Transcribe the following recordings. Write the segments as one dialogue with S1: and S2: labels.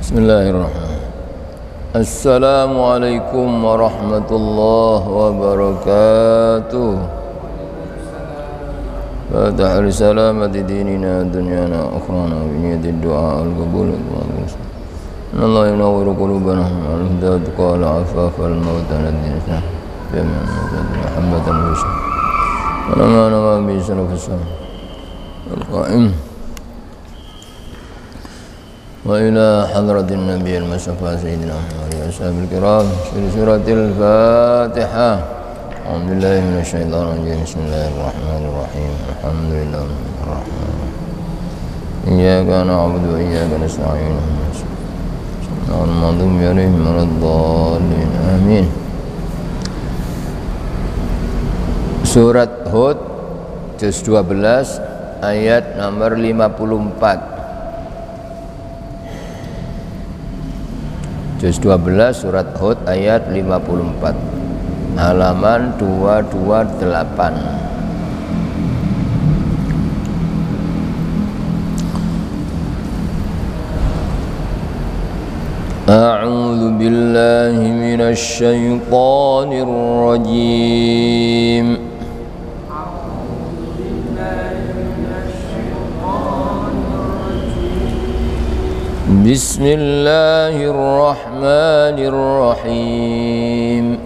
S1: Bismillahirrahmanirrahim. Assalamualaikum warahmatullahi wabarakatuh. Fatah risalamati dinina dunyana akhrana biniyati du'a al-qabul Allah yunawwiru qulubana al-hidayat qala afaf al-maut al-dinna biman muhammatan rasul wa nama bi salafus al-qa'im wa ila hadratin nabiyil mustafa sayyidina Muhammad wa ashabil kiram suratil Fatihah. A'udzubillahi minasyaitonir rajim. Bismillahirrahmanirrahim. Alhamdulillahirrahmanirrahim. Iyyaka na'budu wa iyyaka nasta'in. Shiratal maghdubi 'alaihim waladdallin. Amin. Surat Hud juz 12 ayat nomor 54. Juz 12 surat Hud ayat 54, halaman 228. A'udzu billahi minasy syaithanir rajim. Bismillahirrahmanirrahim.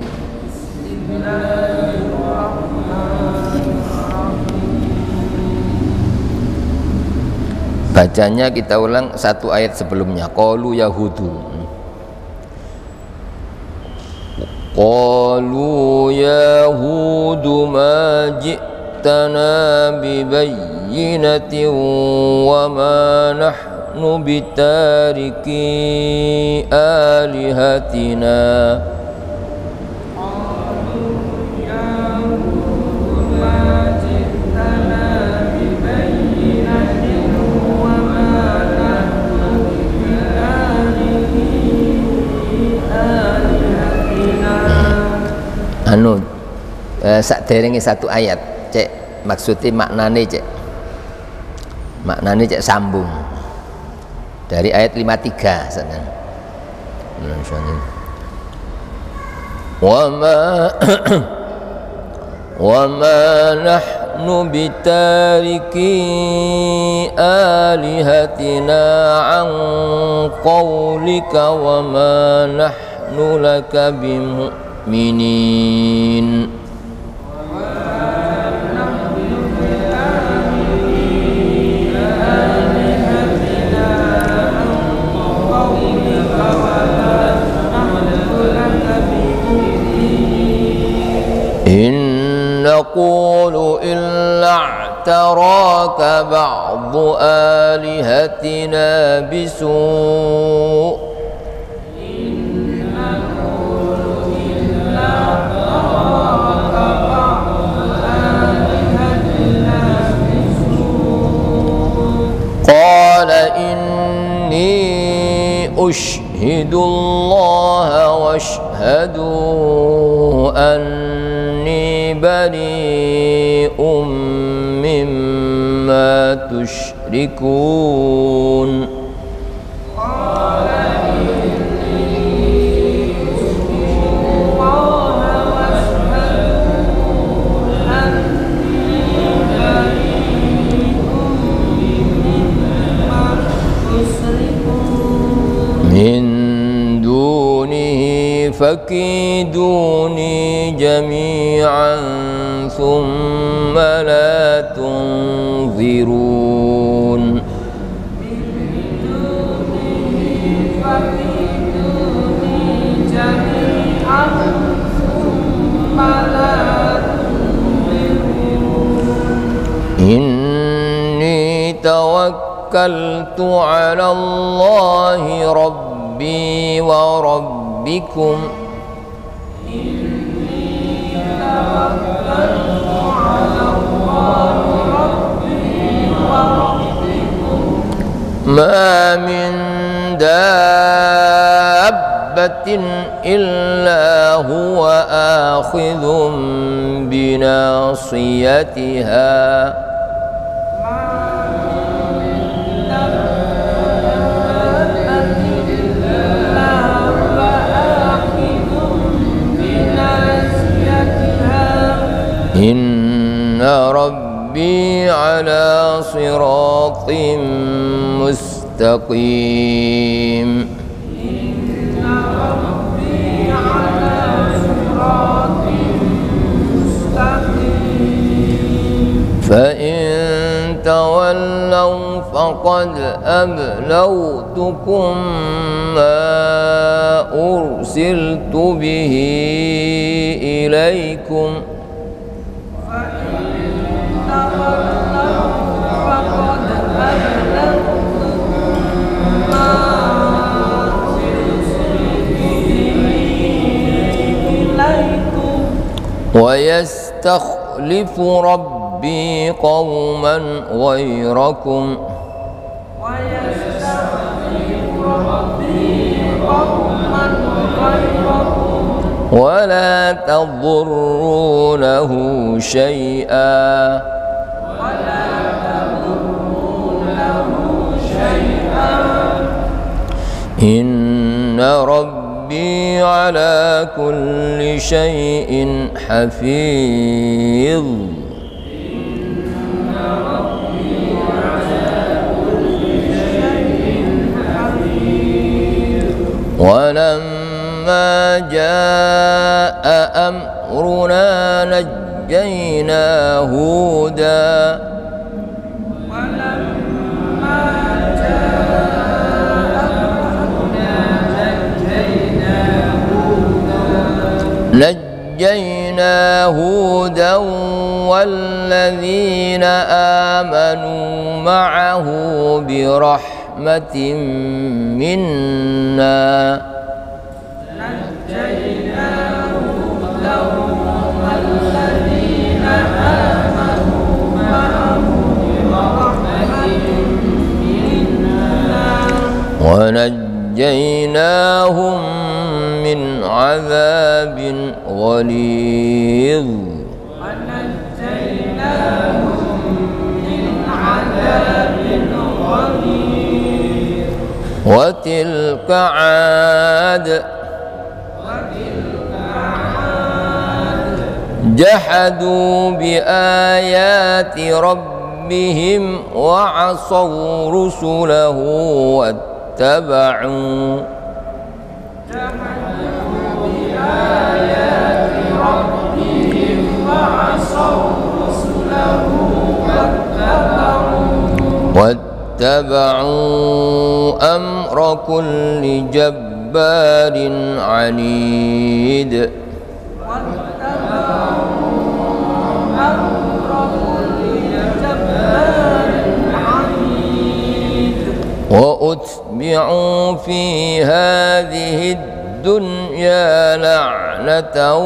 S1: Bacanya kita ulang satu ayat sebelumnya. Qalu yahudu. Qalu yahudu ma ji'tana bibayyinatin wa ma nahnu bitariki alihatina. Sakderenge satu ayat cek maksudnya maknane cek sambung dari ayat 53 sana. wa ma nahnu bitariki alihatina an qawlika wa ma nahnu laka bimu'minin. In naqulu illa i'taraka ba'du alihatina bisu' qala inni ushhidullaha wa ashhadu anni bari'um mimma tusyrikun. Min dunihi fakiduni jami'an thumma la tunzirun. Inni tawakkaltu 'ala Allahi rabbi wa rabbikum. Ma min dabbatin illa huwa akhidhun binasiyatiha. مستقيم فإن تولوا فقد أبلغتكم ما أرسلت به إليكم ويستخلف ربي قوما غيركم ولا تضرونه شيئا إن ربي على كل شيء حفيظ ولما جاء أمرنا نجينا هودا نجينا هودا والذين آمنوا معه برحمة منا ونجيناهم من عذاب غليظ وتلك عاد جحدوا بآيات ربهم وعصوا رسله واتبعوا واتبعوا أمر كل جبار عنيد وأتبعوا في هذه الدنيا لعنة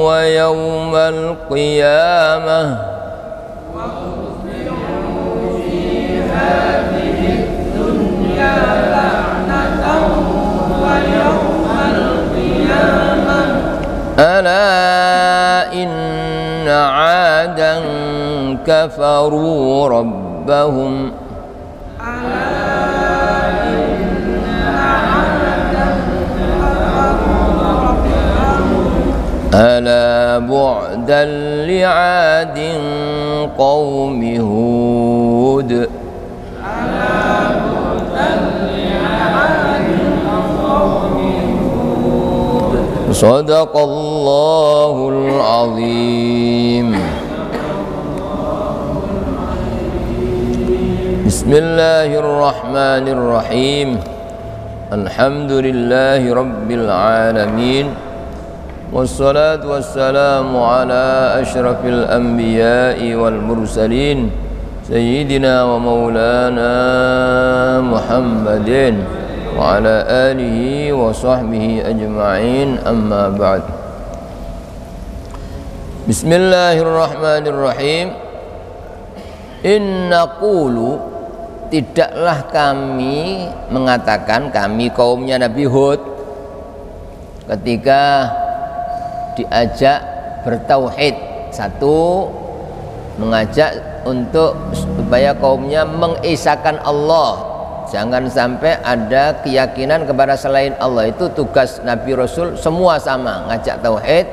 S1: ويوم القيامة ألا إن عادا كفروا ربهم ألا بعدا لعاد قوم هود صدق الله العظيم. بسم الله الرحمن الرحيم. الحمد لله رب العالمين، والصلاة والسلام على أشرف الأنبياء والمرسلين سيدنا ومولانا محمد وعلى آله وصحبه أجمعين، أما بعد. Bismillahirrahmanirrahim. Inna qulu, tidaklah kami mengatakan, kami kaumnya Nabi Hud ketika diajak bertauhid, satu, mengajak untuk supaya kaumnya mengesahkan Allah, jangan sampai ada keyakinan kepada selain Allah. Itu tugas Nabi Rasul, semua sama, ngajak tauhid.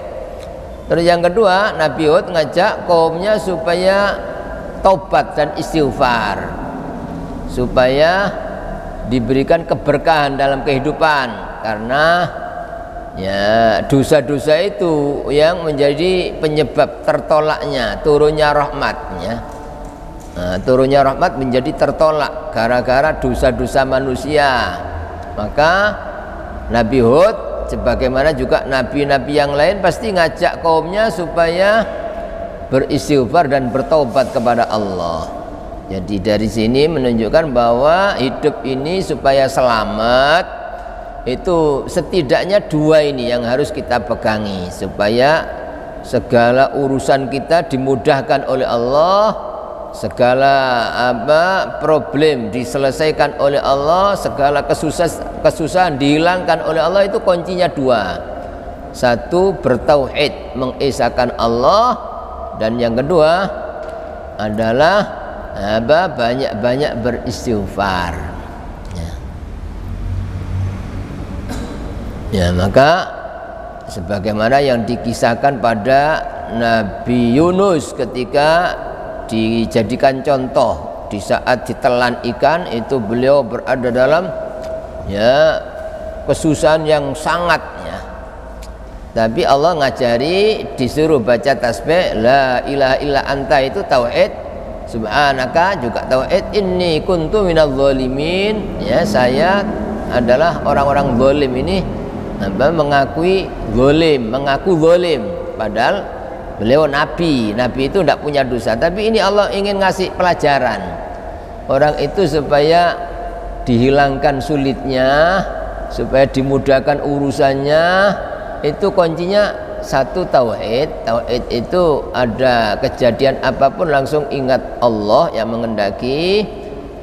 S1: Terus yang kedua, Nabi Hud ngajak kaumnya supaya taubat dan istighfar, supaya diberikan keberkahan dalam kehidupan, karena ya dosa-dosa itu yang menjadi penyebab tertolaknya turunnya rahmatnya. Nah, turunnya rahmat menjadi tertolak gara-gara dosa-dosa manusia. Maka Nabi Hud sebagaimana juga nabi-nabi yang lain pasti ngajak kaumnya supaya beristighfar dan bertobat kepada Allah. Jadi dari sini menunjukkan bahwa hidup ini supaya selamat itu setidaknya dua ini yang harus kita pegangi, supaya segala urusan kita dimudahkan oleh Allah, segala problem diselesaikan oleh Allah, segala kesusahan dihilangkan oleh Allah. Itu kuncinya dua. Satu, bertauhid, mengesahkan Allah, dan yang kedua adalah banyak-banyak beristighfar. Ya, maka sebagaimana yang dikisahkan pada Nabi Yunus ketika dijadikan contoh di saat ditelan ikan itu, beliau berada dalam ya kesusahan yang sangat ya. Tapi Allah ngajari disuruh baca tasbih la ilaha illa anta, itu tauhid, subhanaka juga tauhid, inni kuntu minadz zalimin, ya saya adalah orang-orang zalim. Ini mengaku zalim, padahal beliau nabi itu tidak punya dosa. Tapi ini Allah ingin ngasih pelajaran orang itu supaya dihilangkan sulitnya, supaya dimudahkan urusannya. Itu kuncinya satu, tauhid. Tauhid itu ada kejadian apapun langsung ingat Allah yang mengendaki.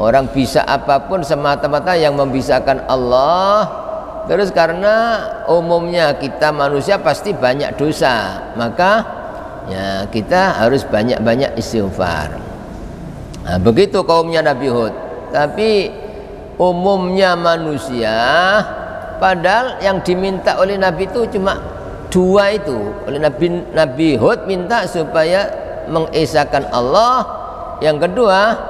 S1: Orang bisa apapun semata-mata yang membisahkan Allah. Terus karena umumnya kita manusia pasti banyak dosa, maka ya kita harus banyak-banyak istighfar. Nah, begitu kaumnya Nabi Hud. Tapi umumnya manusia, padahal yang diminta oleh Nabi itu cuma dua itu. Oleh Nabi Hud minta supaya mengesahkan Allah, yang kedua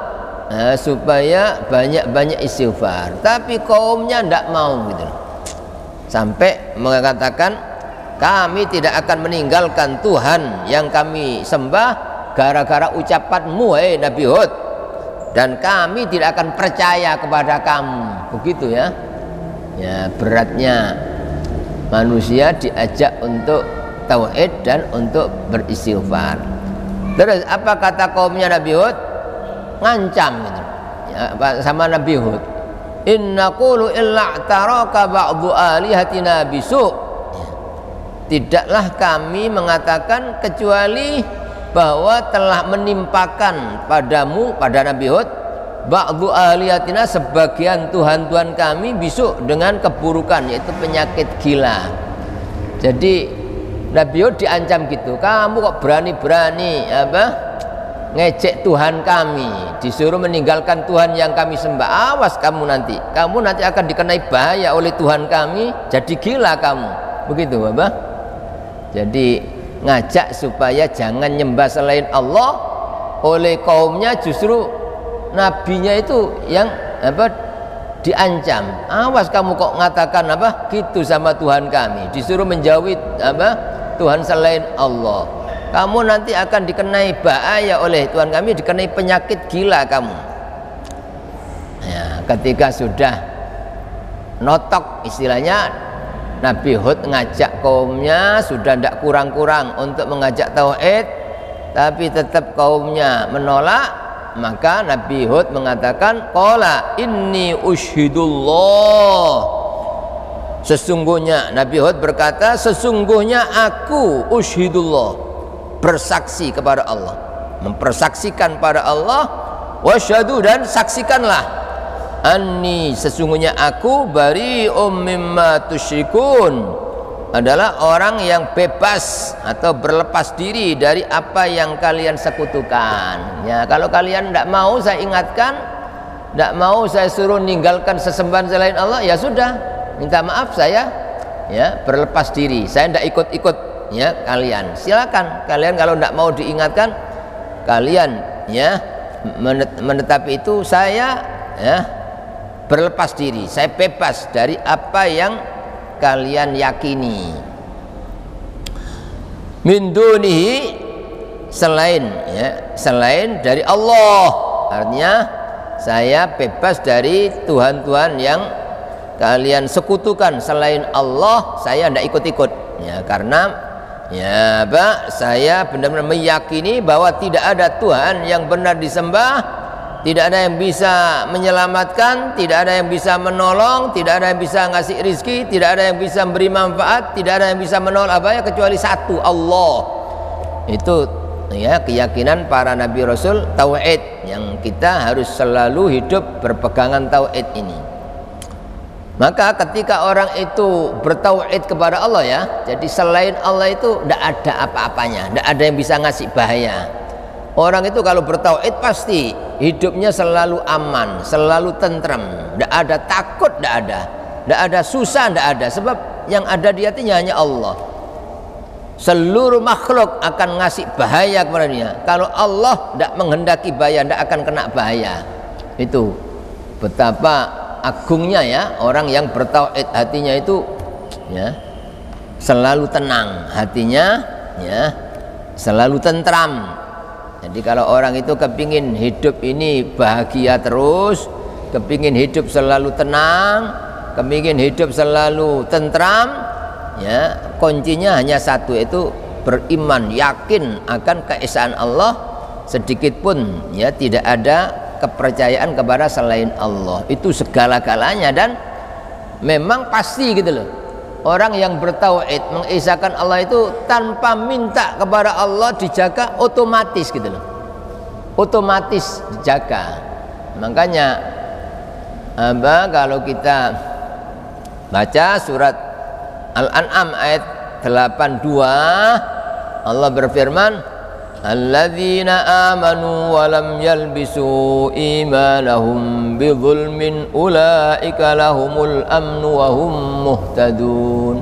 S1: supaya banyak-banyak istighfar. Tapi kaumnya tidak mau gitu. Sampai mengatakan, kami tidak akan meninggalkan Tuhan yang kami sembah gara-gara ucapanmu, hei Nabi Hud, dan kami tidak akan percaya kepada kamu. Begitu ya. Ya, beratnya manusia diajak untuk tauhid dan untuk beristighfar. Terus apa kata kaumnya Nabi Hud? Ngancam gitu. Ya, sama Nabi Hud. Inna qulu illa taraka ba'du alihatina bisu'. Tidaklah kami mengatakan kecuali bahwa telah menimpakan padamu, pada Nabi Hud, ba'du alihatina, sebagian Tuhan-Tuhan kami, bisu', dengan keburukan, yaitu penyakit gila. Jadi Nabi Hud diancam gitu, kamu kok berani-berani ngejek Tuhan kami, disuruh meninggalkan Tuhan yang kami sembah. Awas kamu nanti akan dikenai bahaya oleh Tuhan kami, jadi gila kamu. Begitu Bapak. Jadi ngajak supaya jangan nyembah selain Allah. Oleh kaumnya justru nabinya itu yang diancam. Awas kamu kok ngatakan gitu sama Tuhan kami, disuruh menjauhi Tuhan selain Allah. Kamu nanti akan dikenai bahaya oleh Tuhan kami, dikenai penyakit gila kamu. Ya, ketika sudah notok istilahnya, Nabi Hud ngajak kaumnya sudah tidak kurang-kurang untuk mengajak tauhid, tapi tetap kaumnya menolak. Maka Nabi Hud mengatakan, qala inni ushhidullah. Sesungguhnya, Nabi Hud berkata, sesungguhnya aku ushhidullah, bersaksi kepada Allah, mempersaksikan pada Allah, wasyhadu, dan saksikanlah, anni, sesungguhnya aku, bari'um mimma tusyrikun, adalah orang yang bebas atau berlepas diri dari apa yang kalian sekutukan. Ya, kalau kalian tidak mau saya ingatkan, tidak mau saya suruh ninggalkan sesembahan selain Allah, ya sudah, minta maaf, saya ya berlepas diri, saya tidak ikut-ikut ya kalian. Silakan kalian kalau tidak mau diingatkan, kalian ya menetapi itu, saya ya berlepas diri, saya bebas dari apa yang kalian yakini. Min dunihi, selain ya, selain dari Allah. Artinya saya bebas dari Tuhan-Tuhan yang kalian sekutukan selain Allah, saya tidak ikut-ikut ya, karena ya Pak, saya benar-benar meyakini bahwa tidak ada Tuhan yang benar disembah, tidak ada yang bisa menyelamatkan, tidak ada yang bisa menolong, tidak ada yang bisa ngasih rizki, tidak ada yang bisa memberi manfaat, tidak ada yang bisa menolak apa ya, kecuali satu, Allah. Itu ya keyakinan para nabi rasul, tauhid yang kita harus selalu hidup berpegangan tauhid ini. Maka ketika orang itu bertauhid kepada Allah ya, jadi selain Allah itu tidak ada apa-apanya, tidak ada yang bisa ngasih bahaya. Orang itu kalau bertauhid pasti hidupnya selalu aman, selalu tentram, tidak ada takut, tidak ada susah, tidak ada. Sebab yang ada di hatinya hanya Allah. Seluruh makhluk akan ngasih bahaya kepada dia. Kalau Allah tidak menghendaki bahaya, tidak akan kena bahaya. Itu betapa agungnya ya orang yang bertauhid, hatinya itu ya selalu tenang, hatinya ya selalu tentram. Jadi kalau orang itu kepingin hidup ini bahagia terus, kepingin hidup selalu tenang, kepingin hidup selalu tentram, ya kuncinya hanya satu, yaitu beriman, yakin akan keesaan Allah, sedikit pun ya tidak ada kepercayaan kepada selain Allah. Itu segala-galanya, dan memang pasti gitu loh. Orang yang bertauhid mengisahkan Allah itu tanpa minta kepada Allah dijaga otomatis gitu loh. Otomatis dijaga. Makanya kalau kita baca surat Al-An'am ayat 82, Allah berfirman, alladzina amanu wa lam yalbisu imanahum bidzulmin ulaika lahumul amnu wa hum muhtadun.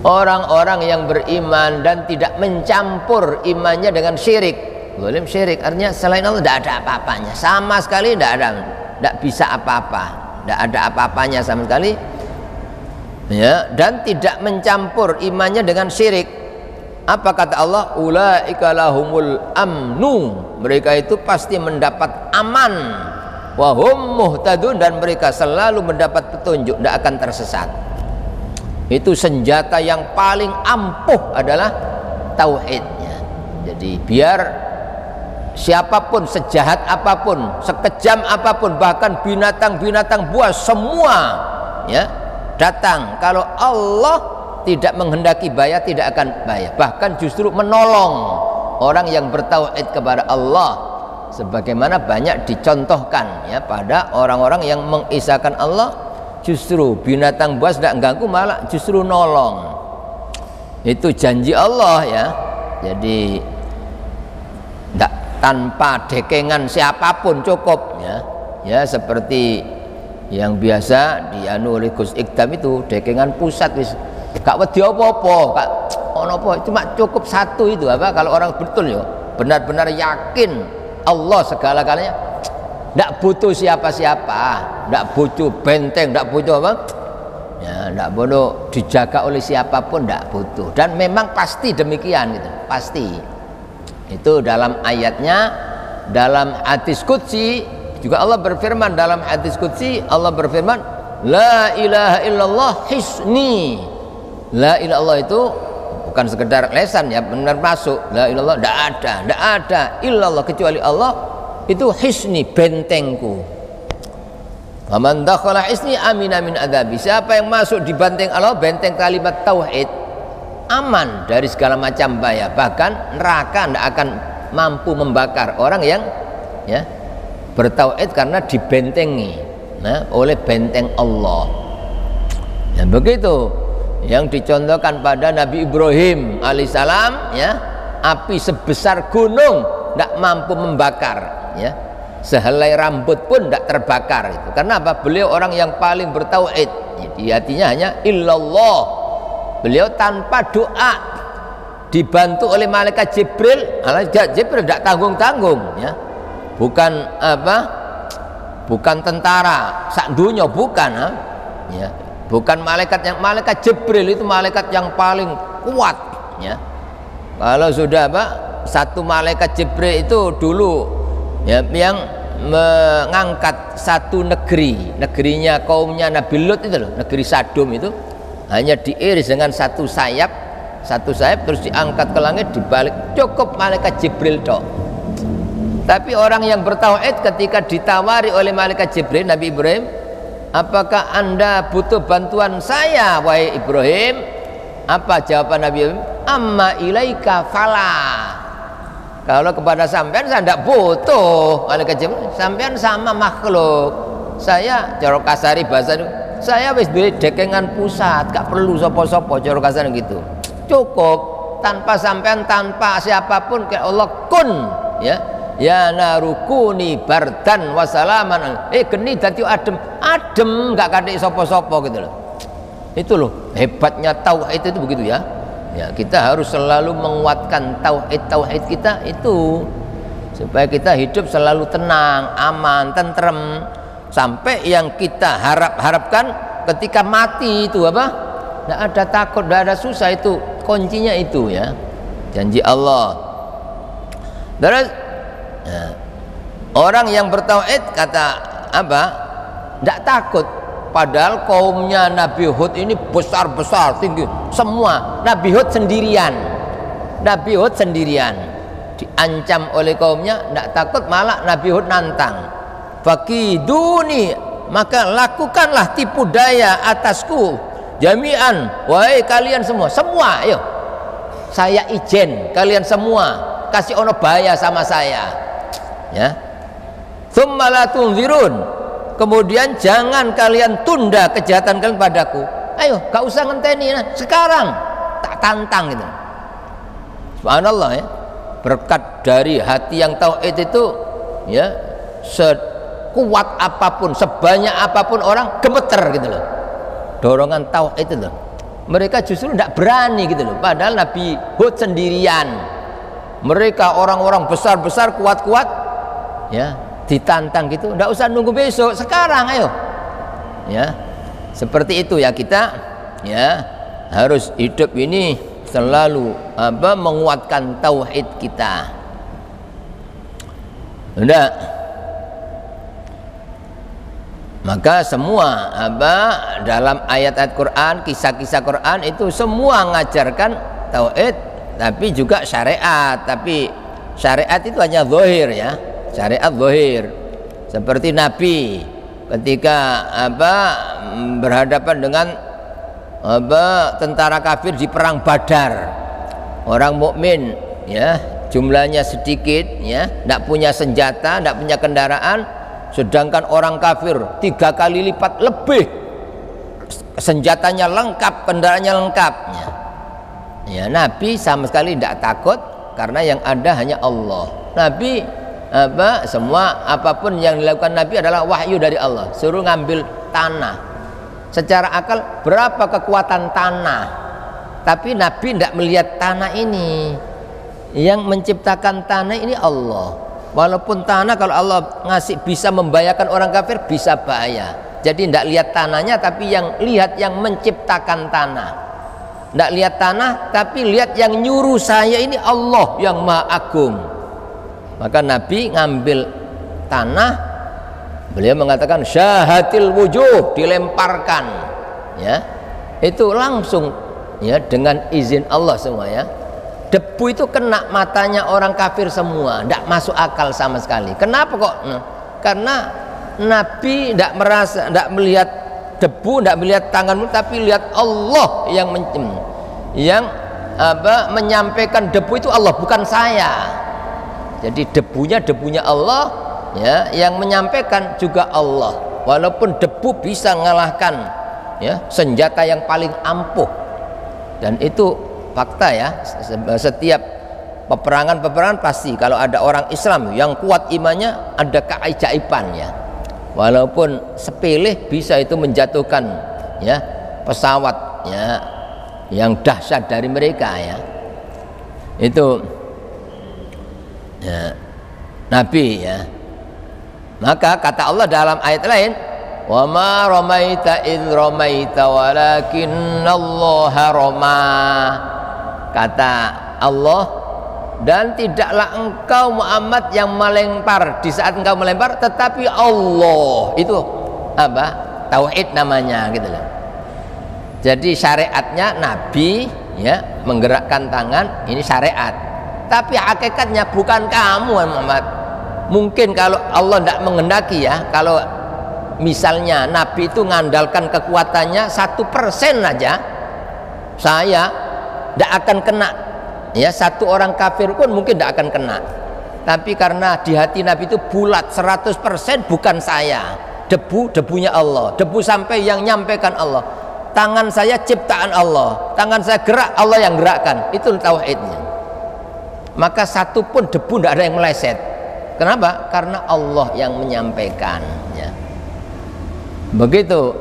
S1: Orang-orang yang beriman dan tidak mencampur imannya dengan syirik. Zalim syirik artinya selain Allah tidak ada apa-apanya, sama sekali tidak bisa apa-apa, tidak ada apa-apanya sama sekali ya, dan tidak mencampur imannya dengan syirik. Apa kata Allah? Ulaika lahumul amnu, mereka itu pasti mendapat aman, wahum muhtadun, dan mereka selalu mendapat petunjuk, tidak akan tersesat. Itu senjata yang paling ampuh adalah tauhidnya. Jadi biar siapapun, sejahat apapun, sekejam apapun, bahkan binatang-binatang buas semua ya datang, kalau Allah tidak menghendaki bahaya, tidak akan bahaya, bahkan justru menolong orang yang bertauhid kepada Allah, sebagaimana banyak dicontohkan ya pada orang-orang yang mengisahkan Allah, justru binatang buas tidak mengganggu, malah justru nolong. Itu janji Allah ya. Jadi tidak tanpa dekengan siapapun cukup ya seperti yang biasa dianu oleh Gus Ikdam itu, dekengan pusat wis gak wedi apa-apa, gak ono apa, cuma cukup satu itu apa, kalau orang betul ya benar-benar yakin Allah segala-galanya, tidak butuh siapa-siapa, tidak butuh benteng, tidak butuh apa ya, tidak butuh dijaga oleh siapapun, tidak butuh. Dan memang pasti demikian gitu, pasti. Itu dalam ayatnya, dalam hadis qudsi juga Allah berfirman, dalam hadis qudsi Allah berfirman, la ilaha illallah hisni. La ilaha illallah itu bukan sekedar lesan ya, benar masuk. La ilaha illallah tidak ada illallah kecuali Allah, itu hisni, bentengku. Faman dakhala hisni amina min adzabi. Siapa yang masuk di benteng Allah, benteng kalimat tauhid, aman dari segala macam bahaya, bahkan neraka tidak akan mampu membakar orang yang ya bertauhid karena dibentengi oleh benteng Allah. Ya begitu yang dicontohkan pada Nabi Ibrahim alaihissalam ya, api sebesar gunung tidak mampu membakar ya, sehelai rambut pun tidak terbakar. Itu karena apa? Beliau orang yang paling bertauhid, di hatinya hanya illallah. Beliau tanpa doa, dibantu oleh malaikat Jibril. Malaikat Jibril tidak tanggung-tanggung ya, bukan apa bukan tentara sak dunya, bukan ya, bukan malaikat Jibril itu malaikat yang paling kuat ya. Kalau sudah satu malaikat Jibril itu dulu ya yang mengangkat satu negerinya kaumnya Nabi Lut itu loh, negeri Sadum itu hanya diiris dengan satu sayap terus diangkat ke langit, dibalik cukup malaikat Jibril tok. Tapi orang yang bertauhid ketika ditawari oleh malaikat Jibril, Nabi Ibrahim, apakah anda butuh bantuan saya wahai Ibrahim? Apa jawaban Nabi Ibrahim? Amma ilaika fala. Kalau kepada sampean saya tidak butuh malaikat Jibril, sampean sama makhluk. Saya cara kasari bahasa itu, saya wis duwe dekengan pusat, gak perlu sopo-sopo, cara kasar gitu. Cukup tanpa sampean, tanpa siapapun, kayak Allah kun ya. Ya narukuni bardan wasalaman, geni dadi adem gak kadek sopo-sopo gitu loh. Itu loh hebatnya tauhid itu begitu ya. Ya, kita harus selalu menguatkan tauhid kita itu supaya kita hidup selalu tenang, aman, tentrem, sampai yang kita harapkan ketika mati itu apa? Tidak ada takut, tidak ada susah, itu kuncinya itu ya, janji Allah. Terus ya, orang yang bertauhid kata apa? Tidak takut. Padahal kaumnya Nabi Hud ini besar-besar, tinggi semua. Nabi Hud sendirian diancam oleh kaumnya, tidak takut, malah Nabi Hud nantang, fakiduni, maka lakukanlah tipu daya atasku jami'an, wahai kalian semua, ayo saya izin kalian semua kasih ono bahaya sama saya ya. Tsumma la tunzirun, kemudian jangan kalian tunda kejahatan kalian padaku. Ayo, gak usah ngenteni, sekarang tak tantang gitu. Subhanallah ya, berkat dari hati yang tauhid itu ya, sekuat apapun, sebanyak apapun orang gemeter gitu loh. Dorongan tauhid itu loh. Mereka justru tidak berani gitu loh. Padahal Nabi Hud sendirian, mereka orang-orang besar-besar, kuat-kuat ya, ditantang gitu, tidak usah nunggu besok, sekarang ayo ya. Seperti itu ya, kita ya harus hidup ini selalu menguatkan tauhid kita. Udah, maka semua dalam ayat-ayat Quran, kisah-kisah Quran itu semua mengajarkan tauhid, tapi juga syariat. Tapi syariat itu hanya zahir ya, syariat zahir. Seperti Nabi ketika berhadapan dengan tentara kafir di perang Badar, orang mukmin ya jumlahnya sedikit ya, tidak punya senjata, tidak punya kendaraan, sedangkan orang kafir 3 kali lipat lebih, senjatanya lengkap, kendaraannya lengkap ya. Nabi sama sekali tidak takut, karena yang ada hanya Allah. Nabi semua apapun yang dilakukan Nabi adalah wahyu dari Allah. Suruh ngambil tanah, secara akal berapa kekuatan tanah, tapi Nabi tidak melihat tanah ini. Yang menciptakan tanah ini Allah. Walaupun tanah kalau Allah ngasih bisa membahayakan orang kafir, bisa bahaya. Jadi tidak lihat tanahnya, tapi yang lihat yang menciptakan tanah. Tidak lihat tanah, tapi lihat yang nyuruh saya ini Allah yang Maha Agung. Maka Nabi ngambil tanah, beliau mengatakan syahatil wujuh, dilemparkan ya, itu langsung ya dengan izin Allah semua ya. Debu itu kena matanya orang kafir semua, tidak masuk akal sama sekali. Kenapa kok? Karena Nabi tidak merasa, tidak melihat debu, tidak melihat tanganmu, tapi lihat Allah yang menyampaikan debu itu Allah, bukan saya. Jadi debunya Allah ya, yang menyampaikan juga Allah. Walaupun debu bisa mengalahkan ya senjata yang paling ampuh, dan itu fakta ya. Setiap peperangan pasti kalau ada orang Islam yang kuat imannya, ada keajaiban ya. Walaupun sepele bisa itu menjatuhkan ya pesawat ya yang dahsyat dari mereka ya. Itu ya, Nabi ya. Maka kata Allah dalam ayat lain, wa ma ramaita id ramaita walakinallaha rama. Kata Allah, dan tidaklah engkau Muhammad yang melempar di saat engkau melempar, tetapi Allah. Itu apa? Tauhid namanya gitu loh. Jadi syariatnya Nabi ya menggerakkan tangan, ini syariat. Tapi hakikatnya bukan kamu Muhammad. Mungkin kalau Allah tidak menghendaki ya, kalau misalnya Nabi itu ngandalkan kekuatannya 1% aja, saya tidak akan kena. Ya, satu orang kafir pun mungkin tidak akan kena. Tapi karena di hati Nabi itu bulat 100%, bukan saya, debunya Allah, debu sampai yang nyampaikan Allah. Tangan saya ciptaan Allah, tangan saya gerak, Allah yang gerakkan. Itu tauhidnya. Maka satu pun debu tidak ada yang meleset. Kenapa? Karena Allah yang menyampaikan ya. Begitu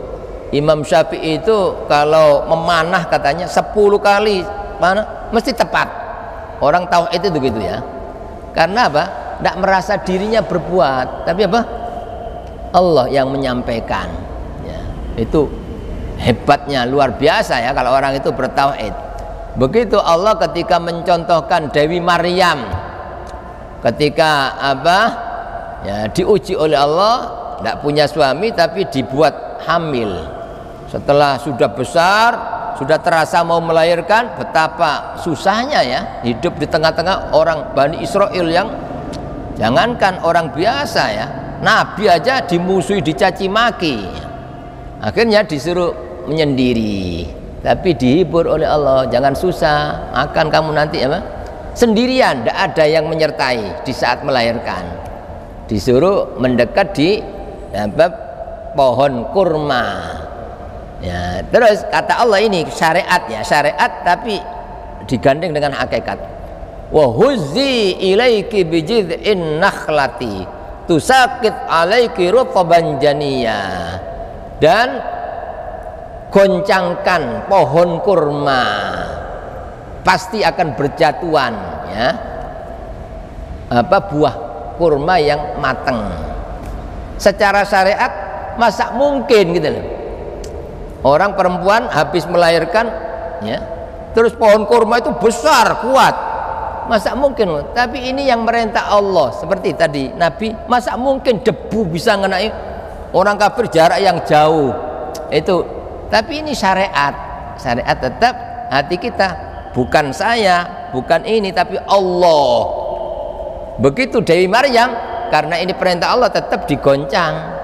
S1: Imam Syafi'i itu kalau memanah katanya 10 kali mana mesti tepat. Orang tauhid itu gitu ya. Karena apa? Tidak merasa dirinya berbuat, tapi apa? Allah yang menyampaikan ya. Itu hebatnya luar biasa ya kalau orang itu bertauhid. Begitu Allah ketika mencontohkan Dewi Maryam ketika apa? Ya, diuji oleh Allah, tidak punya suami tapi dibuat hamil. Setelah sudah besar, sudah terasa mau melahirkan, betapa susahnya ya hidup di tengah-tengah orang Bani Israel yang jangankan orang biasa ya, Nabi aja dimusuhi, dicaci maki. Akhirnya disuruh menyendiri, tapi dihibur oleh Allah, jangan susah, akan kamu nanti apa? Sendirian, tidak ada yang menyertai di saat melahirkan. Disuruh mendekat di pohon kurma. Ya, terus kata Allah ini syariat ya, syariat tapi digandeng dengan hakikat. Wa huzzi ilaiki bijid'in nakhlati tusaqit alaiki rutban janiyya. Dan goncangkan pohon kurma, pasti akan berjatuhan ya. Apa buah kurma yang matang. Secara syariat masa mungkin gitu loh. Orang perempuan habis melahirkan ya, terus pohon kurma itu besar kuat, masa mungkin? Tapi ini yang merintah Allah, seperti tadi Nabi, masa mungkin debu bisa ngenai orang kafir jarak yang jauh itu. Tapi ini syariat, syariat tetap hati kita, bukan saya, bukan ini, tapi Allah. Begitu Dewi Maryam, karena ini perintah Allah tetap digoncang.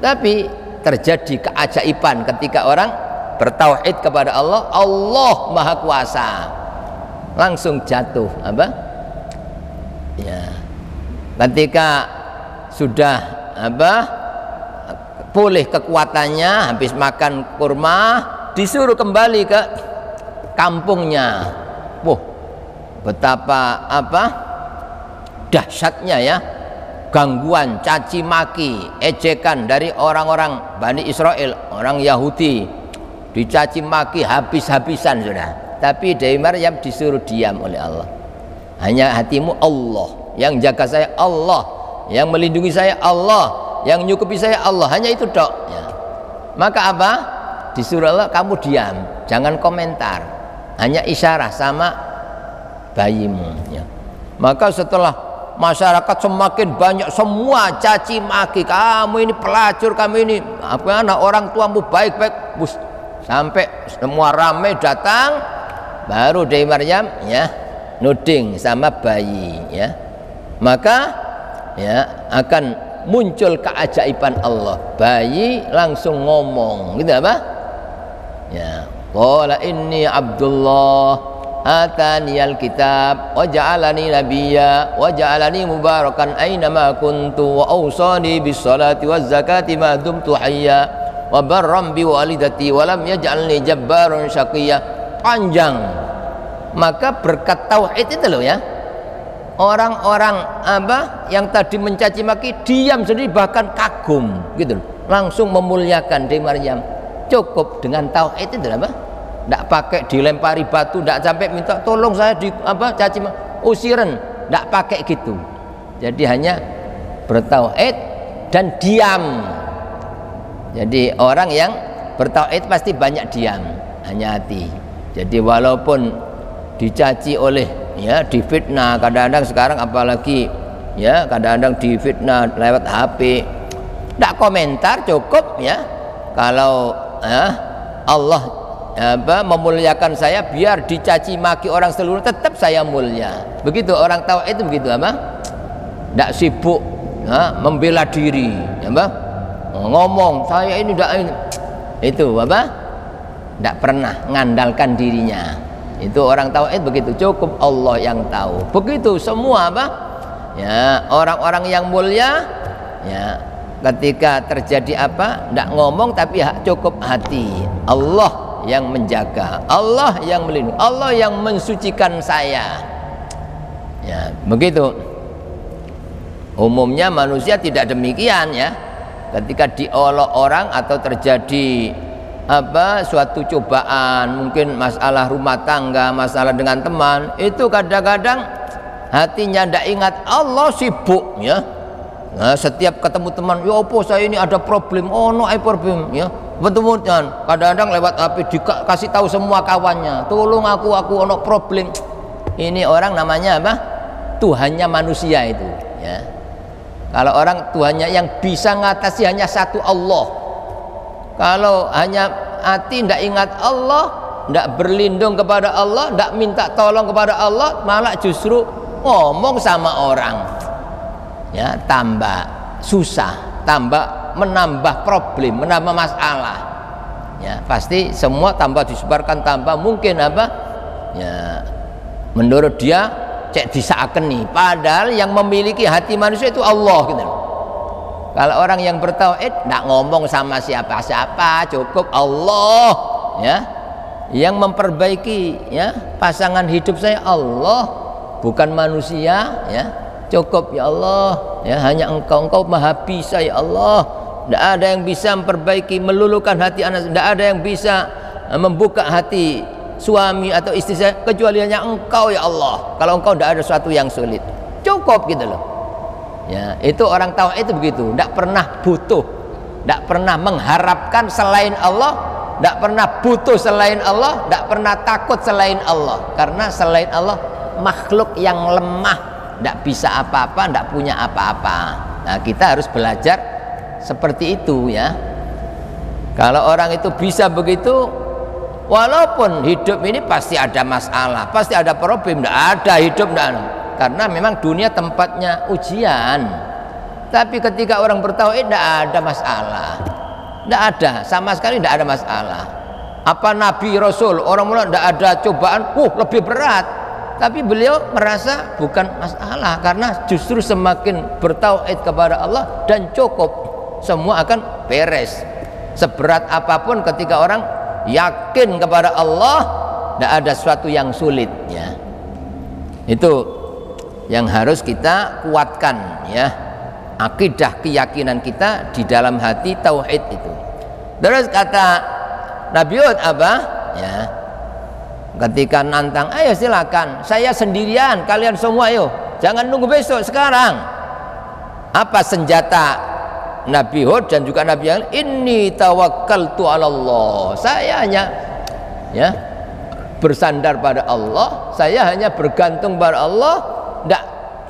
S1: Tapi terjadi keajaiban ketika orang bertauhid kepada Allah, Allah Maha Kuasa, langsung jatuh apa? Ya, ketika sudah apa? Pulih kekuatannya, habis makan kurma, disuruh kembali ke kampungnya. Wah, betapa apa? Dahsyatnya ya. Gangguan, caci maki, ejekan dari orang-orang Bani Israel, orang Yahudi, dicaci maki habis-habisan sudah. Tapi Dewi Maryam disuruh diam oleh Allah. Hanya hatimu Allah, yang jaga saya Allah, yang melindungi saya Allah, yang nyukupi saya Allah, hanya itu dok ya. Maka apa? Disuruh Allah, kamu diam, jangan komentar, hanya isyarah sama bayimu ya. Maka setelah masyarakat semakin banyak, semua caci maki, kamu ini pelacur, kamu ini apa, anak orang tuamu baik-baik, sampai semua ramai datang, baru Dewi Maryam ya nuding sama bayi ya. Maka ya akan muncul keajaiban Allah, bayi langsung ngomong gitu apa ya, qala inni Abdullah ataniyal kitab wa ja'alani nabiyya wa ja'alani mubarakan aynama kuntu wa awsani bis salati waz zakati ma dumtu hayya wa barram bi walidati wa lam yaj'alni jabbaran syaqiyya. Panjang. Maka berkat tauhid itu loh ya, orang-orang apa yang tadi mencaci maki diam sendiri, bahkan kagum gitu loh, langsung memuliakan Dewi Maryam. Cukup dengan tauhid itu apa? Tidak pakai dilempari batu, tidak sampai minta tolong saya di apa caci usiran, tidak pakai gitu. Jadi hanya bertauhid, dan diam. Jadi orang yang bertauhid pasti banyak diam, hanya hati. Jadi walaupun dicaci oleh, ya, difitnah kadang-kadang sekarang, apalagi ya kadang-kadang difitnah lewat HP, tidak komentar, cukup ya. Kalau Allah memuliakan saya, biar dicaci maki orang seluruh tetap saya mulia. Begitu orang tauhid itu, begitu apa? Tidak sibuk membela diri, ya, ngomong saya ini tidak ini, itu apa? Tidak pernah ngandalkan dirinya. Itu orang tauhid begitu, cukup Allah yang tahu. Begitu semua apa? Ya, orang-orang yang mulia, ya, ketika terjadi apa, tidak ngomong tapi cukup hati. Allah yang menjaga, Allah yang melindungi, Allah yang mensucikan saya. Ya, begitu. Umumnya manusia tidak demikian, ya. Ketika diolok orang atau terjadi suatu cobaan, mungkin masalah rumah tangga, masalah dengan teman, itu kadang-kadang hatinya tidak ingat Allah, sibuk, ya. Nah, setiap ketemu teman, ya apa saya ini ada problem, oh no I problem, ya. Bertemu kadang-kadang lewat HP dikasih tahu semua kawannya, tolong aku ono problem. Ini orang namanya apa? Tuhannya manusia itu, ya. Kalau orang Tuhannya yang bisa ngatasi hanya satu, Allah. Kalau hanya hati tidak ingat Allah, tidak berlindung kepada Allah, tidak minta tolong kepada Allah, malah justru ngomong sama orang, ya, tambah susah, tambah menambah problem, menambah masalah, ya. Pasti semua tambah disebarkan, tambah mungkin apa, ya, menurut dia cek disaaken nih, padahal yang memiliki hati manusia itu Allah, gitu. Kalau orang yang bertauhid tidak ngomong sama siapa-siapa, cukup Allah, ya, yang memperbaiki, ya, pasangan hidup saya Allah, bukan manusia, ya. Cukup ya Allah, ya, hanya engkau maha bisa ya Allah. Tidak ada yang bisa memperbaiki, meluluhkan hati anak, tidak ada yang bisa membuka hati suami atau istri saya kecuali hanya engkau ya Allah. Kalau engkau tidak ada sesuatu yang sulit, cukup, gitu loh, ya. Itu orang tauhid itu begitu, tidak pernah butuh, tidak pernah mengharapkan selain Allah, tidak pernah butuh selain Allah, tidak pernah takut selain Allah. Karena selain Allah makhluk yang lemah, tidak bisa apa-apa, tidak punya apa-apa. Nah, kita harus belajar seperti itu, ya. Kalau orang itu bisa begitu, walaupun hidup ini pasti ada masalah, pasti ada problem, tidak ada hidup, tidak ada. Karena memang dunia tempatnya ujian. Tapi ketika orang bertauhid tidak ada masalah, tidak ada, sama sekali tidak ada masalah. Apa Nabi Rasul, orang mulai tidak ada cobaan, lebih berat. Tapi beliau merasa bukan masalah, karena justru semakin bertauhid kepada Allah dan cukup, semua akan beres. Seberat apapun ketika orang yakin kepada Allah, tidak ada sesuatu yang sulit, ya. Itu yang harus kita kuatkan, ya, akidah keyakinan kita di dalam hati tauhid itu. Terus kata Nabi Hud apa, ya, ketika nantang, ayo silakan, saya sendirian, kalian semua ayo, jangan nunggu besok, sekarang. Apa senjata Nabi Hud dan juga Nabi yang lain? Inni tawakkaltu ala Allah, saya hanya, ya, bersandar pada Allah, saya hanya bergantung pada Allah.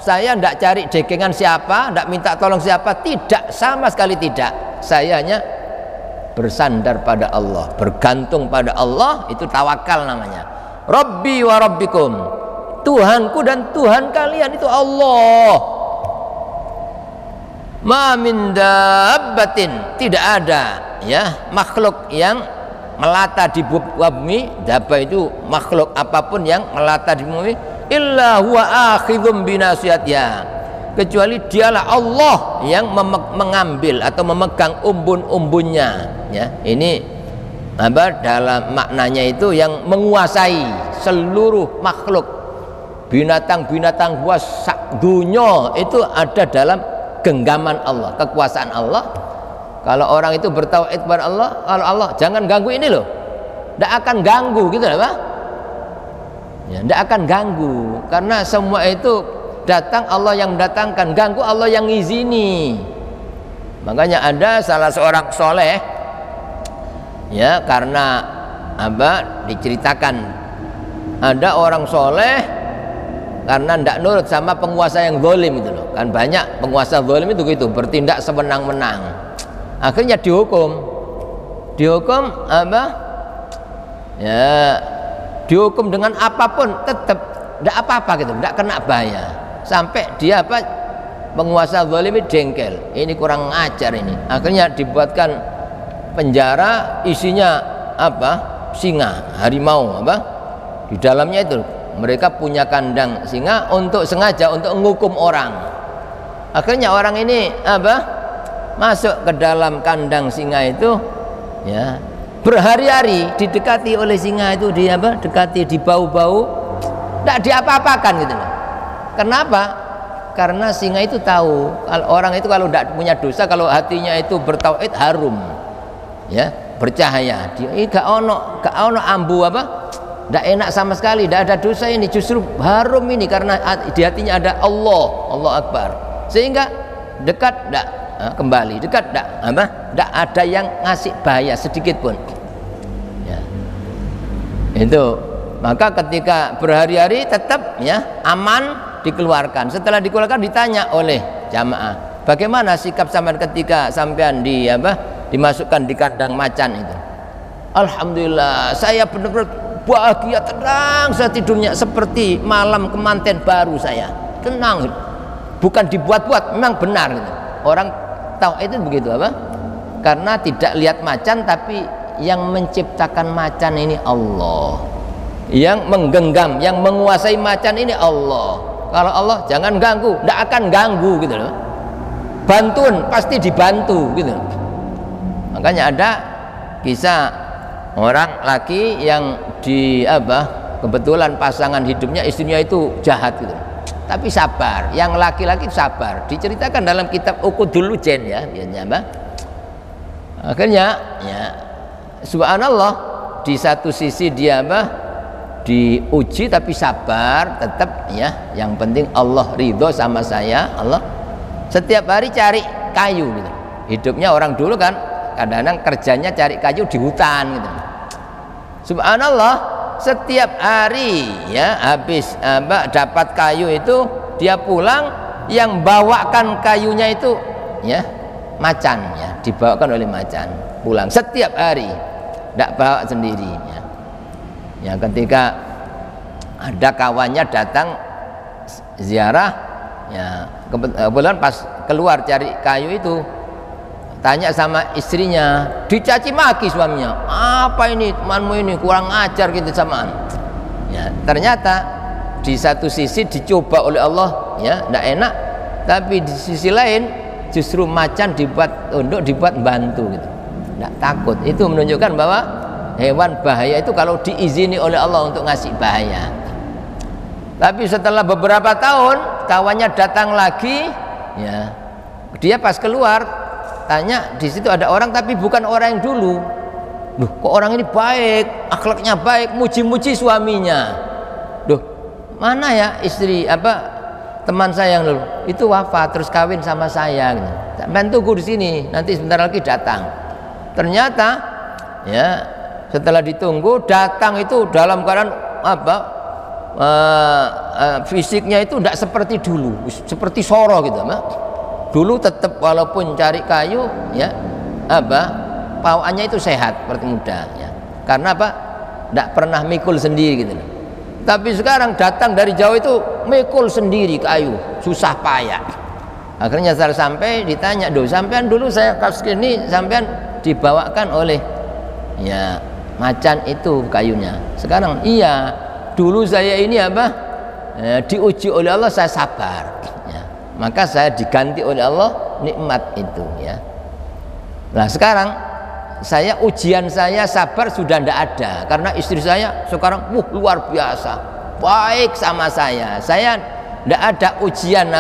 S1: Saya tidak cari dekengan siapa, tidak minta tolong siapa, tidak, sama sekali tidak. Saya hanya bersandar pada Allah, bergantung pada Allah, itu tawakal namanya. Rabbi wa rabbikum, Tuhanku dan Tuhan kalian itu Allah. Ma min dabbatin, tidak ada, ya, makhluk yang melata di bumi. Dabba itu makhluk apapun yang melata di bumi, illa huwa akhidhum binasiyatiha, kecuali dialah Allah yang mengambil atau memegang umbun-umbunnya, ya. Ini apa dalam maknanya itu, yang menguasai seluruh makhluk, binatang-binatang buas sak dunya itu ada dalam genggaman Allah, kekuasaan Allah. Kalau orang itu bertauhid kepada Allah, kalau Allah jangan ganggu ini loh, tidak akan ganggu, gitu lah, Pak. Ya, tidak akan ganggu, karena semua itu datang Allah yang mendatangkan, ganggu Allah yang ngizini. Makanya ada salah seorang soleh, ya, karena apa, diceritakan ada orang soleh karena tidak nurut sama penguasa yang zalim itu loh. Kan banyak penguasa zalim itu gitu, bertindak sewenang-wenang. Akhirnya dihukum apa? Ya, dihukum dengan apapun tetap tidak apa-apa gitu, tidak kena bahaya. Sampai dia apa? Penguasa zalim ini jengkel, ini kurang ajar ini. Akhirnya dibuatkan penjara, isinya apa? Singa, harimau apa? Di dalamnya itu mereka punya kandang singa untuk sengaja untuk menghukum orang. Akhirnya orang ini apa? Masuk ke dalam kandang singa itu, ya, berhari-hari didekati oleh singa itu, dia apa? Dekati, dibau-bau, tidak diapa-apakan gitu loh. Kenapa? Karena singa itu tahu kalau orang itu kalau tidak punya dosa, kalau hatinya itu bertauhid, harum, ya, bercahaya. Dia gak ono ambu apa? Tidak enak sama sekali, tidak ada dosa ini, justru harum ini karena di hatinya ada Allah, Allah Akbar. Sehingga dekat tidak kembali, dekat tidak apa? Tidak ada yang ngasih bahaya sedikit pun. Ya. Itu. Maka ketika berhari-hari tetap ya aman, dikeluarkan. Setelah dikeluarkan ditanya oleh jamaah, bagaimana sikap sampean ketika sampean dimasukkan di kandang macan itu? Alhamdulillah, saya benar-benar bahagia, tenang, saya tidurnya seperti malam kemanten baru, saya tenang, bukan dibuat-buat, memang benar gitu. Orang tahu itu begitu apa? Karena tidak lihat macan, tapi yang menciptakan macan ini Allah, yang menggenggam, yang menguasai macan ini Allah. Kalau Allah jangan ganggu, tidak akan ganggu gitu loh. Bantuan pasti dibantu gitu. Makanya ada kisah orang laki yang kebetulan pasangan hidupnya istrinya itu jahat gitu, tapi sabar. Yang laki-laki sabar, diceritakan dalam kitab Uqudul Lujen ya, akhirnya ya subhanallah, di satu sisi dia diuji tapi sabar tetap ya, yang penting Allah ridho sama saya. Allah setiap hari cari kayu gitu. Hidupnya orang dulu kan kadang-kadang kerjanya cari kayu di hutan gitu. Subhanallah, setiap hari ya habis dapat kayu itu dia pulang, yang bawakan kayunya itu ya macan, ya dibawakan oleh macan pulang setiap hari, tidak bawa sendiri ya. Ya, ketika ada kawannya datang ziarah, ya kebetulan pas keluar cari kayu itu, tanya sama istrinya, dicaci maki suaminya, apa ini temanmu ini kurang ajar gitu samaan. Ya, ternyata di satu sisi dicoba oleh Allah, ya tidak enak, tapi di sisi lain justru macan dibuat untuk dibuat bantu gitu, tidak takut. Itu menunjukkan bahwa hewan bahaya itu kalau diizini oleh Allah untuk ngasih bahaya. Tapi setelah beberapa tahun kawannya datang lagi, ya dia pas keluar tanya, di situ ada orang tapi bukan orang yang dulu. Loh, kok orang ini baik, akhlaknya baik, muji-muji suaminya. Loh, mana ya istri teman saya yang dulu itu wafat terus kawin sama saya gitu. Sampai tunggu di sini, nanti sebentar lagi datang. Ternyata ya setelah ditunggu datang itu dalam keadaan fisiknya itu tidak seperti dulu, seperti Soro gitu. Dulu tetap walaupun cari kayu ya pawaannya itu sehat seperti muda ya. Karena tidak pernah mikul sendiri gitu. Tapi sekarang datang dari jauh itu mikul sendiri kayu, susah payah. Akhirnya setelah sampai ditanya, "Duh, sampean dulu saya kasih ini sampean dibawakan oleh ya macan itu kayunya. Sekarang iya, dulu saya ini diuji oleh Allah, saya sabar ya. Maka saya diganti oleh Allah nikmat itu ya. Nah sekarang ujian saya sabar sudah tidak ada, karena istri saya sekarang luar biasa baik sama saya tidak ada ujian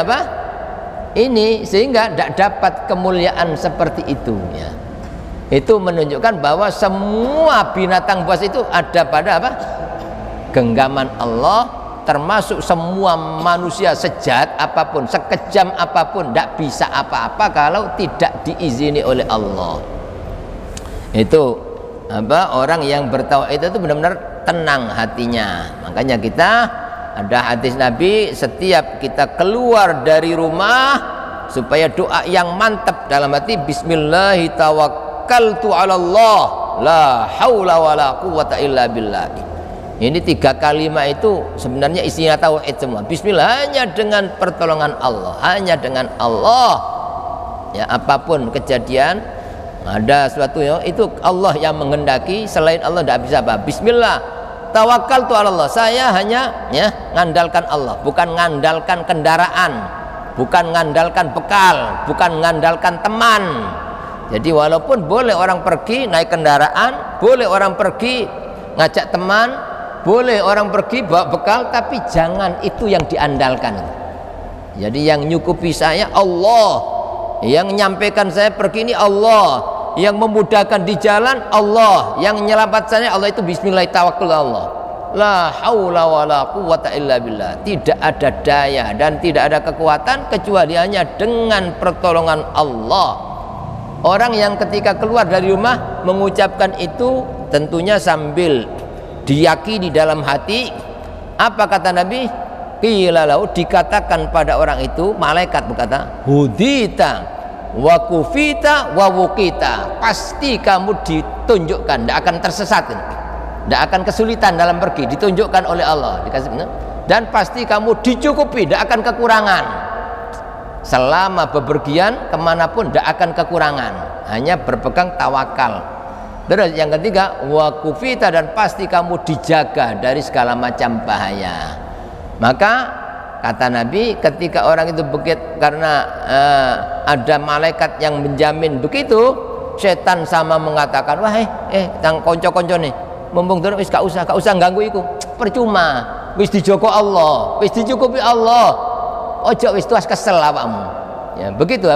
S1: ini, sehingga tidak dapat kemuliaan seperti itu ya. Itu menunjukkan bahwa semua binatang buas itu ada pada genggaman Allah, termasuk semua manusia sejahat apapun, sekejam apapun, tidak bisa apa-apa kalau tidak diizini oleh Allah. Itu orang yang bertauhid itu benar-benar tenang hatinya. Makanya kita ada hadis Nabi, setiap kita keluar dari rumah supaya doa yang mantap dalam hati, bismillahi tawakkaltu 'ala Allah la haula wala quwwata illa billah. Ini 3 kalimat itu sebenarnya isinya tauhid semua. Bismillah, hanya dengan pertolongan Allah, hanya dengan Allah. Ya, apapun kejadian, ada sesuatu itu Allah yang menghendaki, selain Allah tidak bisa apa. Bismillah, tawakkaltu 'ala Allah. Saya hanya ngandalkan Allah, bukan ngandalkan kendaraan, bukan ngandalkan bekal, bukan ngandalkan teman. Jadi walaupun boleh orang pergi naik kendaraan, boleh orang pergi ngajak teman, boleh orang pergi bawa bekal, tapi jangan itu yang diandalkan. Jadi yang nyukupi saya Allah, yang menyampaikan saya pergi ini Allah, yang memudahkan di jalan Allah, yang menyelamat saya Allah. Itu bismillah tawakkul Allah, la haula wala quwwata illa billah. Tidak ada daya dan tidak ada kekuatan kecuali hanya dengan pertolongan Allah. Orang yang ketika keluar dari rumah mengucapkan itu tentunya sambil diyakini dalam hati. Apa kata Nabi? Qila lahu, dikatakan pada orang itu, malaikat berkata, hudita wa kufita wa wukita. Pasti kamu ditunjukkan, tidak akan tersesat, tidak akan kesulitan dalam pergi, ditunjukkan oleh Allah, dikasih, dan pasti kamu dicukupi, tidak akan kekurangan. Selama bepergian kemanapun tidak akan kekurangan, hanya berpegang tawakal. Terus yang ketiga, wakufita, dan pasti kamu dijaga dari segala macam bahaya. Maka kata Nabi, ketika orang itu begitu, karena ada malaikat yang menjamin begitu, setan sama mengatakan, wah tang konco-konco nih, mumpung turun wis gak usah ganggu iku, percuma, wis dijogo Allah, wis dicukupi Allah, ojo wis tuas kesel awakmu. Ya, begitu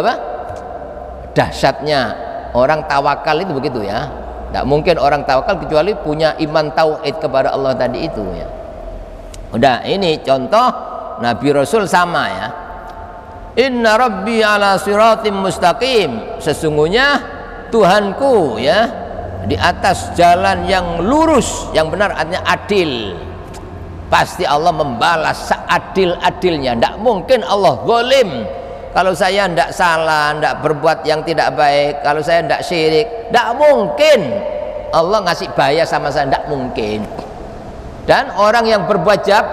S1: dahsyatnya orang tawakal itu begitu ya. Tidak mungkin orang tawakal kecuali punya iman tauhid kepada Allah tadi itu ya. Udah, ini contoh Nabi Rasul sama ya. Inna rabbi ala siratim mustaqim. Sesungguhnya Tuhanku ya di atas jalan yang lurus, yang benar, artinya adil. Pasti Allah membalas seadil-adilnya. Tidak mungkin Allah zalim. Kalau saya tidak salah, tidak berbuat yang tidak baik, kalau saya tidak syirik, tidak mungkin Allah ngasih bahaya sama saya, tidak mungkin. Dan orang yang berbuat jahat,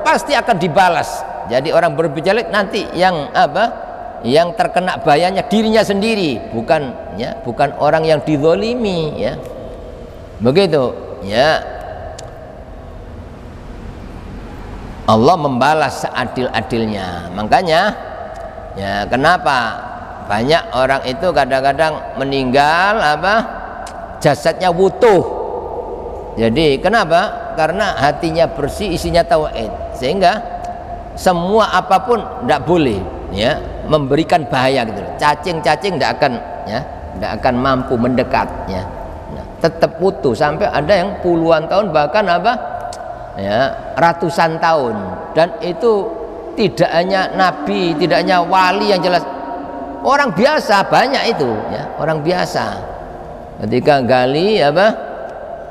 S1: pasti akan dibalas. Jadi orang berbuat jelek nanti yang yang terkena bahayanya dirinya sendiri, bukan orang yang dizalimi ya. Begitu ya. Allah membalas seadil-adilnya. Makanya ya, kenapa banyak orang itu kadang-kadang meninggal jasadnya utuh. Jadi kenapa? Karena hatinya bersih, isinya tauhid, sehingga semua apapun tidak boleh ya memberikan bahaya gitu. Cacing-cacing tidak akan mampu mendekat ya. Nah, tetap utuh sampai ada yang puluhan tahun, bahkan ratusan tahun. Dan itu tidak hanya nabi, tidak hanya wali yang jelas, orang biasa banyak itu ya, orang biasa ketika gali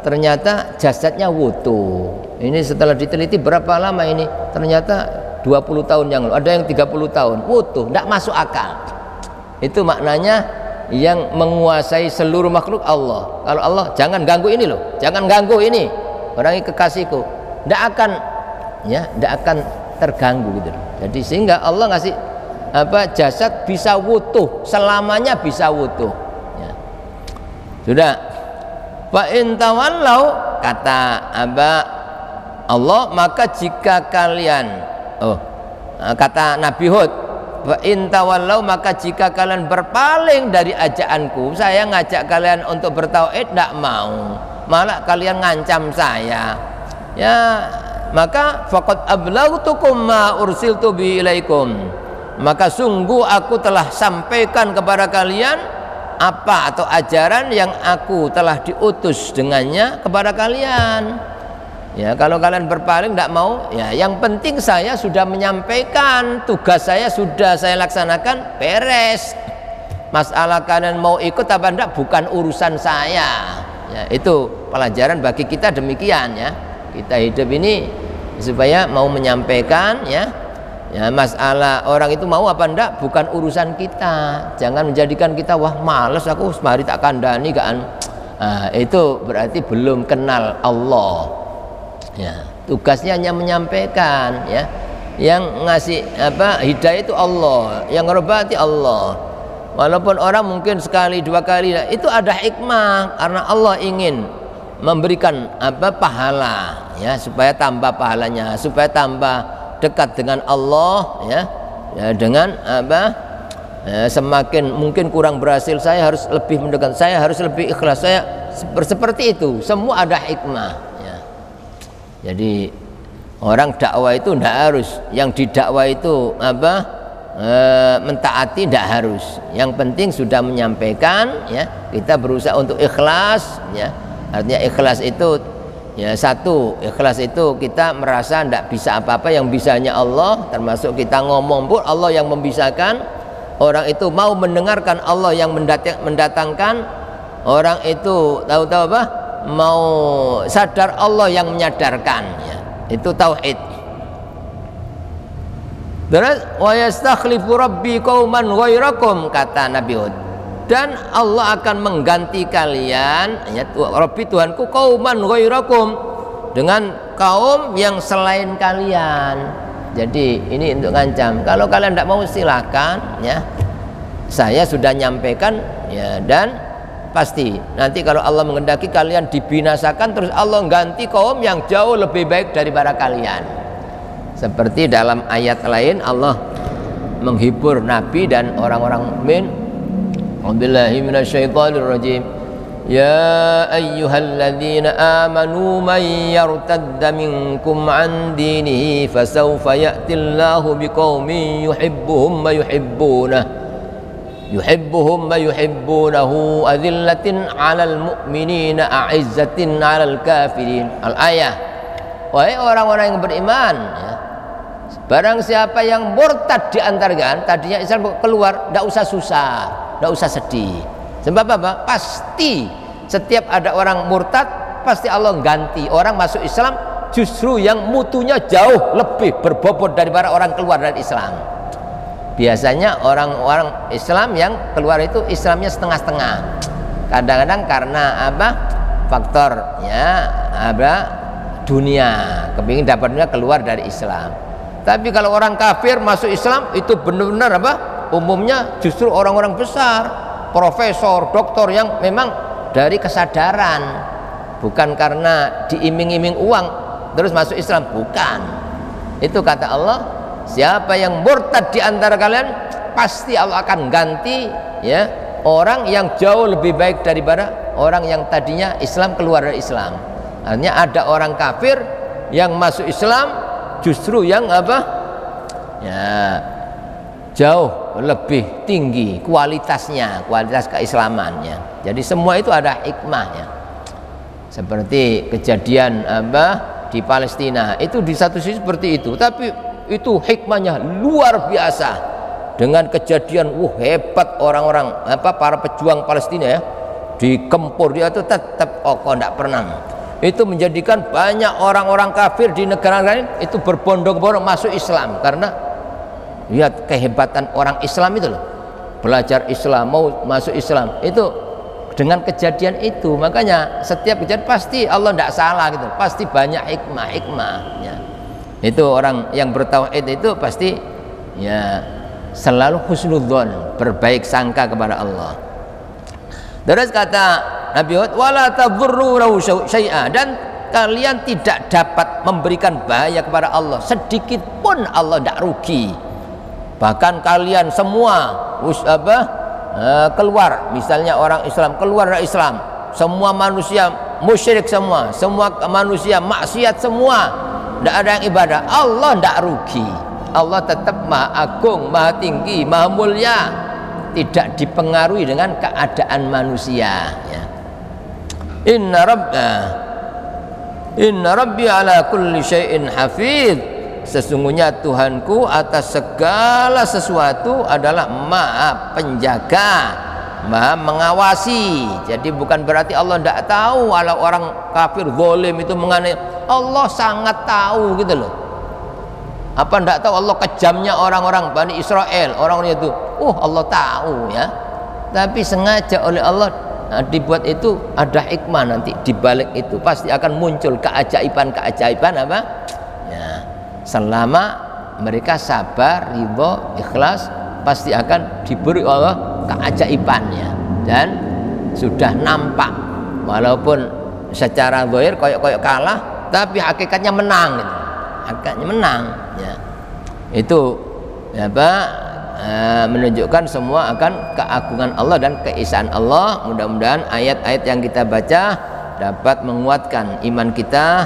S1: ternyata jasadnya wutuh. Ini setelah diteliti berapa lama ini, ternyata 20 tahun yang lalu, ada yang 30 tahun wutuh, tidak masuk akal. Itu maknanya yang menguasai seluruh makhluk Allah. Kalau Allah, jangan ganggu ini loh, jangan ganggu ini, orang ini kekasihku, tidak akan terganggu gitu. Jadi sehingga Allah ngasih jasad bisa wutuh, selamanya bisa wutuh ya. Sudah. Fa in tawallau, kata Allah, maka jika kalian kata Nabi Hud, fa in tawallau, maka jika kalian berpaling dari ajakanku, saya ngajak kalian untuk bertauhid, tidak mau, malah kalian ngancam saya ya, maka faqad ablaghtukum ma ursiltu bi ilaikum, maka sungguh aku telah sampaikan kepada kalian apa atau ajaran yang aku telah diutus dengannya kepada kalian. Ya, kalau kalian berpaling tidak mau, ya yang penting saya sudah menyampaikan, tugas saya sudah saya laksanakan, beres. Masalah kalian mau ikut apa enggak bukan urusan saya. Ya, itu pelajaran bagi kita demikian ya. Kita hidup ini supaya mau menyampaikan ya. Ya, masalah orang itu mau apa enggak bukan urusan kita. Jangan menjadikan kita wah males aku semari tak kandani kan. Nah, itu berarti belum kenal Allah. Ya, tugasnya hanya menyampaikan ya. Yang ngasih hidayah itu Allah, yang ngerobati Allah. Walaupun orang mungkin sekali dua kali, itu ada hikmah karena Allah ingin memberikan pahala ya, supaya tambah pahalanya, supaya tambah dekat dengan Allah ya, dengan semakin mungkin kurang berhasil saya harus lebih mendekat, saya harus lebih ikhlas, saya seperti itu, semua ada hikmah. Jadi orang dakwah itu tidak harus, yang didakwa itu mentaati tidak harus. Yang penting sudah menyampaikan ya, kita berusaha untuk ikhlas ya. Artinya ikhlas itu ya, satu, ikhlas itu kita merasa tidak bisa apa-apa, yang bisanya Allah, termasuk kita ngomong pun Allah yang membisahkan. Orang itu mau mendengarkan Allah yang mendatangkan. Orang itu tahu-tahu mau sadar Allah yang menyadarkan ya. Itu tauhid. Terus wa yastakhlifu rabbi qauman ghairakum, kata Nabi Hud, dan Allah akan mengganti kalian ya, Rabbi Tuhanku qauman ghairakum, dengan kaum yang selain kalian. Jadi ini untuk ngancam, kalau kalian tidak mau silakan ya, saya sudah nyampaikan ya, dan pasti nanti kalau Allah menghendaki kalian dibinasakan, terus Allah ganti kaum yang jauh lebih baik daripada kalian. Seperti dalam ayat lain Allah menghibur Nabi dan orang-orang mukmin. A'udzubillahi minasyaitonirrajim. Ya ayyuhalladzina amanu man yartadda minkum an dinihi fasawfa ya'tillahu biqaumin yuhibbuhum wa yuhibbunahu yuhibbuhum wa yuhibbunahu adzillatin 'alal mu'minina a'izzatin 'alal kafirin. Al-ayah. Wahai orang-orang yang beriman ya, barang siapa yang murtad di antara kalian, tadinya Islam keluar, tidak usah susah, tidak usah sedih. Sebab apa? Pasti setiap ada orang murtad, pasti Allah ganti orang masuk Islam justru yang mutunya jauh lebih berbobot daripada orang keluar dari Islam. Biasanya orang-orang Islam yang keluar itu Islamnya setengah-setengah. Kadang-kadang karena faktor ya dunia, kepingin dapat dunia, keluar dari Islam. Tapi kalau orang kafir masuk Islam itu benar-benar umumnya justru orang-orang besar, profesor, doktor yang memang dari kesadaran, bukan karena diiming-iming uang terus masuk Islam, bukan. Itu kata Allah, siapa yang murtad di antara kalian, pasti Allah akan ganti ya, orang yang jauh lebih baik daripada orang yang tadinya Islam keluar dari Islam. Artinya ada orang kafir yang masuk Islam justru yang ya jauh lebih tinggi kualitasnya, kualitas keislamannya. Jadi semua itu ada hikmahnya. Seperti kejadian di Palestina itu di satu sisi seperti itu, tapi itu hikmahnya luar biasa. Dengan kejadian hebat orang-orang para pejuang Palestina ya, dikempur dia itu tetap kokoh, tidak pernah. Itu menjadikan banyak orang-orang kafir di negara lain itu berbondong-bondong masuk Islam, karena lihat kehebatan orang Islam itu loh, belajar Islam, mau masuk Islam itu dengan kejadian itu. Makanya setiap kejadian pasti Allah tidak salah gitu, pasti banyak hikmah-hikmahnya. Itu orang yang bertauhid itu pasti ya selalu husnudzon, berbaik sangka kepada Allah. Terus kata Nabi Hud, wala tadurru syai'a, dan kalian tidak dapat memberikan bahaya kepada Allah sedikit pun, Allah tidak rugi. Bahkan kalian semua keluar, misalnya orang Islam keluar dari Islam, semua manusia musyrik, semua manusia maksiat, semua tidak ada yang ibadah, Allah tidak rugi. Allah tetap maha agung, maha tinggi, maha mulia, tidak dipengaruhi dengan keadaan manusia ya. Inna rabbana Inna rabbi ala kulli syai'in hafidh. Sesungguhnya Tuhanku atas segala sesuatu adalah maha penjaga, maha mengawasi. Jadi bukan berarti Allah tidak tahu. Kalau orang kafir zalim itu mengenai Allah sangat tahu gitu loh. Apa tidak tahu Allah kejamnya orang-orang Bani Israel, orang-orang itu Allah tahu ya. Tapi sengaja oleh Allah dibuat itu, ada hikmah nanti dibalik itu pasti akan muncul keajaiban apa ya, selama mereka sabar, ridho, ikhlas, pasti akan diberi Allah keajaibannya dan sudah nampak walaupun secara zahir koyok-koyok kalah tapi hakikatnya menang gitu. Hakikatnya menang ya. Itu ya Pak, menunjukkan semua akan keagungan Allah dan keesaan Allah. Mudah-mudahan ayat-ayat yang kita baca dapat menguatkan iman kita,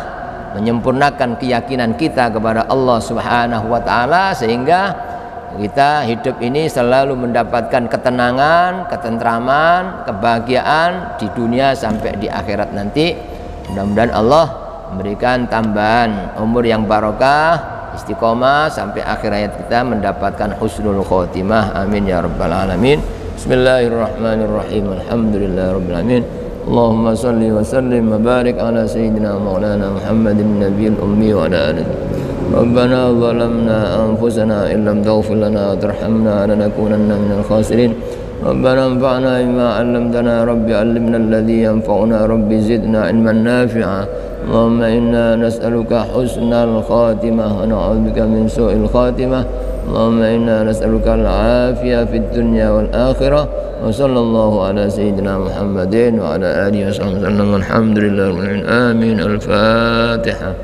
S1: menyempurnakan keyakinan kita kepada Allah Subhanahu wa taala, sehingga kita hidup ini selalu mendapatkan ketenangan, ketentraman, kebahagiaan di dunia sampai di akhirat nanti. Mudah-mudahan Allah memberikan tambahan umur yang barokah, istiqomah sampai akhir hayat kita mendapatkan husnul khotimah. Amin ya rabbal alamin. Bismillahirrahmanirrahim. Alhamdulillahirabbil alamin. Allahumma salli wa sallim wa barik ala sayyidina maulana Muhammadin nabiyil ummi wa ala alihi. Rabbana zalamna anfusana illam taghfir lana wa tarhamna lanakunanna minal khasirin. Rabbana anfa'na bima 'allamtana rabbi 'allimna alladhi yanfa'una rabbi zidna 'ilman nafi'a. Allahumma inna nas'aluka husnal khatimah wa na'udzubika min su'il khatimah. Allahumma inna nas'aluka al-'afiyah fid dunya wal akhirah. Wa sallallahu ala sayyidina Muhammadin wa ala alihi wa sahbihi wa sallam. Alhamdulillah. Amin. Al-Fatihah.